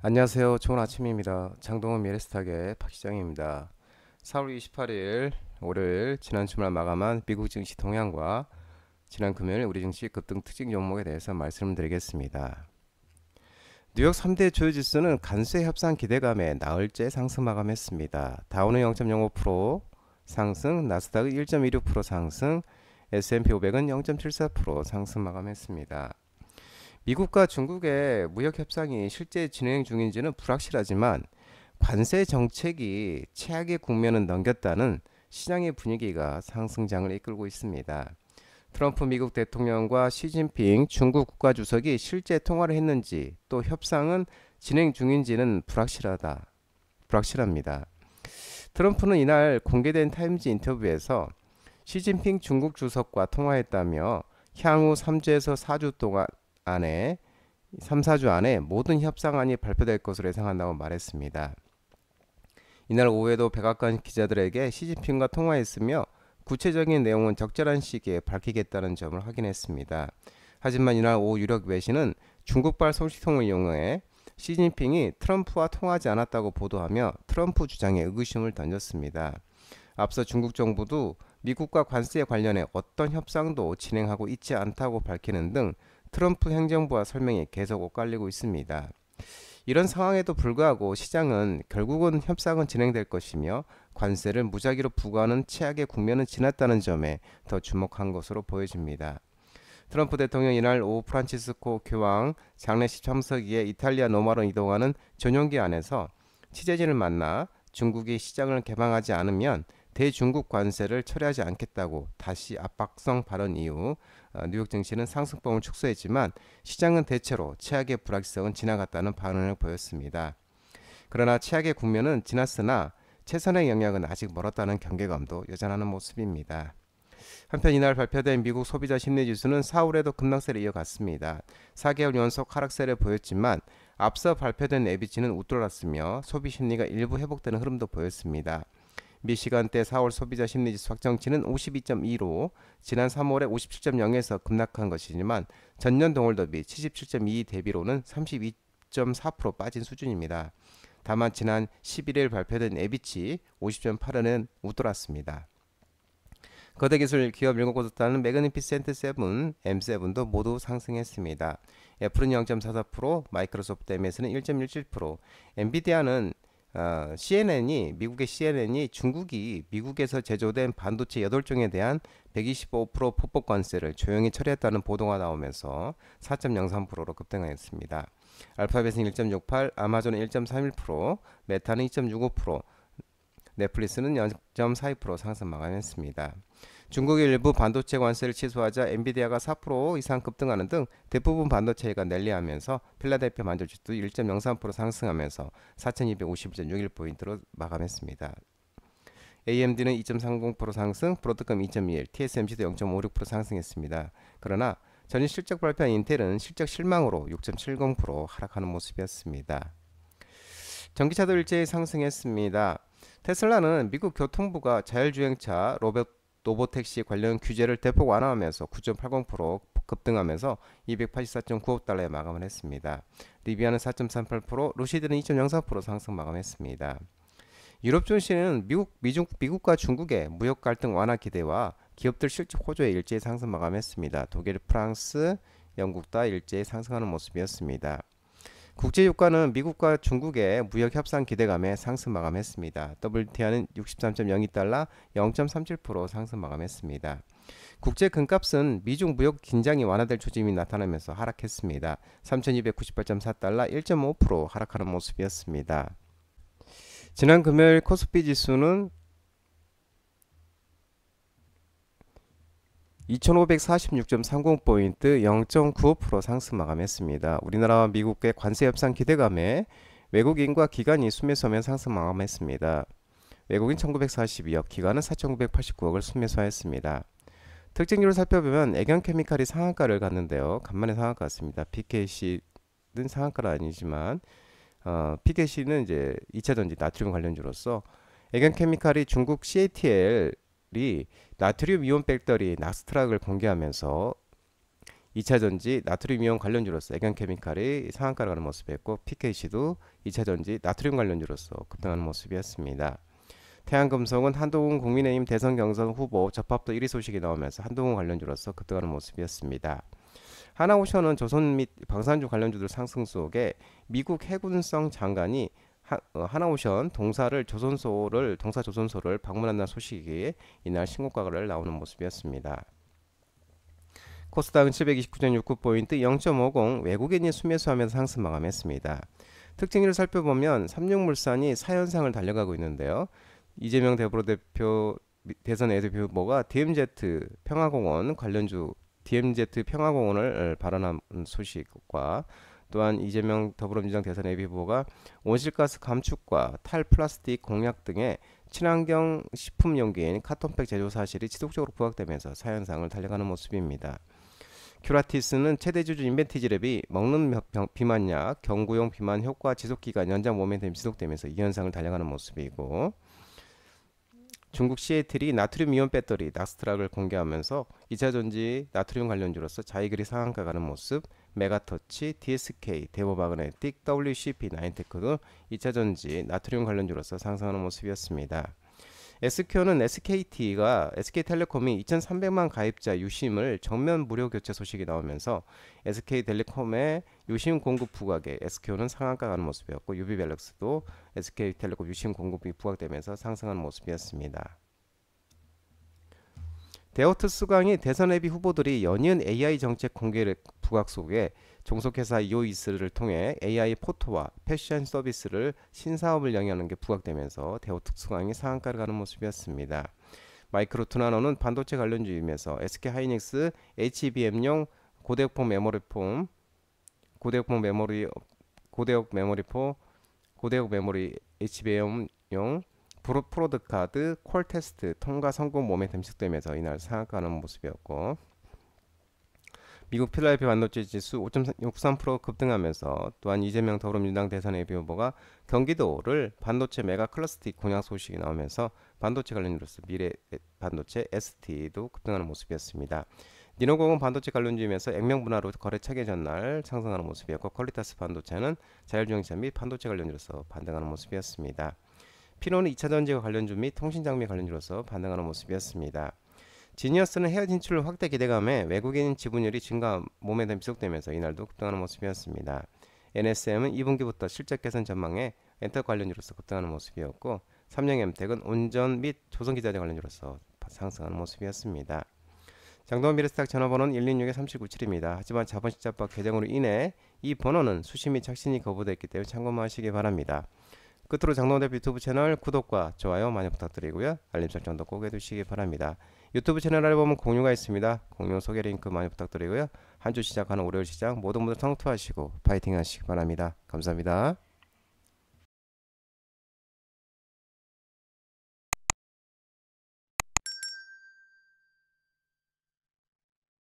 안녕하세요. 좋은 아침입니다. 장동원 미래스탁의 박시장입니다. 4월 28일 월요일 지난 주말 마감한 미국 증시 동향과 지난 금요일 우리 증시 급등 특징 종목에 대해서 말씀드리겠습니다. 뉴욕 3대 주요 지수는 관세 협상 기대감에 나흘째 상승 마감했습니다. 다우는 0.05% 상승, 나스닥은 1.16% 상승, S&P 500은 0.74% 상승 마감했습니다. 미국과 중국의 무역 협상이 실제 진행 중인지는 불확실하지만 관세 정책이 최악의 국면은 넘겼다는 시장의 분위기가 상승장을 이끌고 있습니다. 트럼프 미국 대통령과 시진핑 중국 국가주석이 실제 통화를 했는지 또 협상은 진행 중인지는 불확실합니다. 트럼프는 이날 공개된 타임지 인터뷰에서 시진핑 중국 주석과 통화했다며 향후 3주에서 4주 동안 안에 3, 4주 안에 모든 협상안이 발표될 것으로 예상한다고 말했습니다. 이날 오후에도 백악관 기자들에게 시진핑과 통화했으며 구체적인 내용은 적절한 시기에 밝히겠다는 점을 확인했습니다. 하지만 이날 오후 유력 외신은 중국발 소식통을 이용해 시진핑이 트럼프와 통화하지 않았다고 보도하며 트럼프 주장에 의구심을 던졌습니다. 앞서 중국 정부도 미국과 관세에 관련해 어떤 협상도 진행하고 있지 않다고 밝히는 등 트럼프 행정부와 설명이 계속 엇갈리고 있습니다. 이런 상황에도 불구하고 시장은 결국은 협상은 진행될 것이며 관세를 무작위로 부과하는 최악의 국면은 지났다는 점에 더 주목한 것으로 보여집니다. 트럼프 대통령 이날 오후 프란치스코 교황 장례식 참석기에 이탈리아 로마로 이동하는 전용기 안에서 취재진을 만나 중국이 시장을 개방하지 않으면 대중국 관세를 철회하지 않겠다고 다시 압박성 발언 이후 뉴욕 증시는 상승폭을 축소했지만 시장은 대체로 최악의 불확실성은 지나갔다는 반응을 보였습니다. 그러나 최악의 국면은 지났으나 최선의 영역은 아직 멀었다는 경계감도 여전하는 모습입니다. 한편 이날 발표된 미국 소비자 심리지수는 4월에도 급락세를 이어갔습니다. 4개월 연속 하락세를 보였지만 앞서 발표된 ABC는 웃돌았으며 소비 심리가 일부 회복되는 흐름도 보였습니다. 미 시간대 4월 소비자 심리지수 확정치는 52.2로 지난 3월에 57.0에서 급락한 것이지만 전년 동월 대비 77.2 대비로는 32.4% 빠진 수준입니다. 다만 지난 11일 발표된 에비치 50.8은 웃돌았습니다. 거대기술 기업 7곳을 따는 매그니피센트 7, M7도 모두 상승했습니다. 애플은 0.44%, 마이크로소프트 MS는 1.17%, 엔비디아는 미국의 CNN이 중국이 미국에서 제조된 반도체 8종에 대한 125% 포법 관세를 조용히 처리했다는 보도가 나오면서 4.03%로 급등했습니다. 알파벳은 1.68, 아마존은 1.31%, 메타는 2.65%, 넷플릭스는 0.42% 상승 마감했습니다. 중국의 일부 반도체 관세를 취소하자 엔비디아가 4% 이상 급등하는 등 대부분 반도체가 랠리하면서 필라델피아 반도체도 1.03% 상승하면서 4250.61포인트로 마감했습니다. AMD는 2.30% 상승, 브로드컴 2.21, TSMC도 0.56% 상승했습니다. 그러나 전일 실적 발표한 인텔은 실적 실망으로 6.70% 하락하는 모습이었습니다. 전기차도 일제히 상승했습니다. 테슬라는 미국 교통부가 자율주행차 로보택시 관련 규제를 대폭 완화하면서 9.80% 급등하면서 284.95억 달러에 마감을 했습니다. 리비아는 4.38%, 루시드는 2.04% 상승 마감했습니다. 유럽 증시는 미국과 중국의 무역 갈등 완화 기대와 기업들 실적 호조에 일제히 상승 마감했습니다. 독일, 프랑스, 영국 다 일제히 상승하는 모습이었습니다. 국제유가는 미국과 중국의 무역 협상 기대감에 상승 마감했습니다. WTI는 63.02달러 0.37% 상승 마감했습니다. 국제 금값은 미중 무역 긴장이 완화될 조짐이 나타나면서 하락했습니다. 3298.4달러 1.5% 하락하는 모습이었습니다. 지난 금요일 코스피 지수는 2546.30포인트 0.95% 상승 마감했습니다. 우리나라와 미국의 관세 협상 기대감에 외국인과 기관이 순매수하면 상승 마감했습니다. 외국인 1942억, 기관은 4989억을 순매수하였습니다. 특징주를 살펴보면 애경케미칼이 상한가를 갔는데요. 간만에 상한가 같습니다. PKC는 상한가는 아니지만 PKC는 이제 2차전지 나트륨 관련주로서 애경케미칼이 중국 CATL이 나트륨 이온 배터리 낙스트락을 공개하면서 2차전지 나트륨 이온 관련주로서 애견케미칼이 상한가를 가는 모습이었고 PKC도 2차전지 나트륨 관련주로서 급등하는 모습이었습니다. 태양금속은 한동훈 국민의힘 대선 경선 후보 접합도 1위 소식이 나오면서 한동훈 관련주로서 급등하는 모습이었습니다. 하나오션은 조선 및 방산주 관련주들 상승 속에 미국 해군성 장관이 하나오션 동사 조선소를 방문한다는 소식이 이날 신고가를 나오는 모습이었습니다. 코스닥은 729.69포인트 0.50 외국인이 순매수하면서 상승 마감했습니다. 특징을 살펴보면 삼육물산이 4연상을 달려가고 있는데요. 이재명 대표 대선 예대표 후보가 DMZ 평화공원 관련주 DMZ 평화공원을 발언한 소식과 또한 이재명 더불어민주당 대선 예비 후보가 온실가스 감축과 탈플라스틱 공약 등의 친환경 식품 용기인 카톤팩 제조 사실이 지속적으로 부각되면서 4연상을 달려가는 모습입니다. 큐라티스는 최대 주주 인벤티지랩이 먹는 비만약, 경구용 비만 효과 지속기간 연장 모멘텀이 지속되면서 2연상을 달려가는 모습이고, 중국 시애틀이 나트륨 이온 배터리 낙스트락을 공개하면서 2차전지 나트륨 관련주로서 자이글이 상한가 가는 모습, 메가터치, DSK, 데모마그네틱, WCP, 나인테크도 2차전지 나트륨 관련주로서 상승하는 모습이었습니다. SK는 SK텔레콤이 2,300만 가입자 유심을 정면 무료 교체 소식이 나오면서 SK텔레콤의 유심 공급 부각에 SK는 상한가 가는 모습이었고 유비밸럭스도 SK텔레콤 유심 공급이 부각되면서 상승하는 모습이었습니다. 데오트 수강이 대선 예비 후보들이 연이은 AI 정책 공개 부각 속에 종속회사 이오이스를 통해 AI 포토와 패션 서비스를 신사업을 영위하는 게 부각되면서 데오트 수강이 상한가를 가는 모습이었습니다. 마이크로투나노는 반도체 관련주이면서 SK하이닉스 HBM용 고대역폭 메모리 HBM용 프로드카드 콜 테스트 통과 성공 모멘텀 지속되면서 이날 상한가하는 모습이었고, 미국 필라델피아 반도체 지수 5.63% 급등하면서 또한 이재명 더불어민주당 대선 예비 후보가 경기도를 반도체 메가 클러스터 공약 소식이 나오면서 반도체 관련주로서 미래 반도체 ST도 급등하는 모습이었습니다. 니노공은 반도체 관련주이면서 액면분할로 거래 차기 전날 상승하는 모습이었고, 퀄리타스 반도체는 자율주행차 및 반도체 관련주로서 반등하는 모습이었습니다. 피노는 2차전지와 관련주 및 통신장비 관련주로서 반등하는 모습이었습니다. 지니어스는 해외 진출 확대 기대감에 외국인 지분율이 증가 모멘텀 지속되면서 이날도 급등하는 모습이었습니다. NSM은 2분기부터 실적 개선 전망에 엔터 관련주로서 급등하는 모습이었고, 삼성엠텍은 운전 및 조선기자재 관련주로서 상승하는 모습이었습니다. 장동원 미래스탁 전화번호는 126-3797입니다. 하지만 자본시장법 개정으로 인해 이 번호는 수신 및 착신이 거부됐기 때문에 참고만 하시기 바랍니다. 끝으로 장동원 대표 유튜브 채널 구독과 좋아요 많이 부탁드리고요. 알림 설정도 꼭 해두시기 바랍니다. 유튜브 채널에 보면 공유가 있습니다. 공유 소개 링크 많이 부탁드리고요. 한 주 시작하는 월요일 시장 모두 성투하시고 파이팅 하시기 바랍니다. 감사합니다.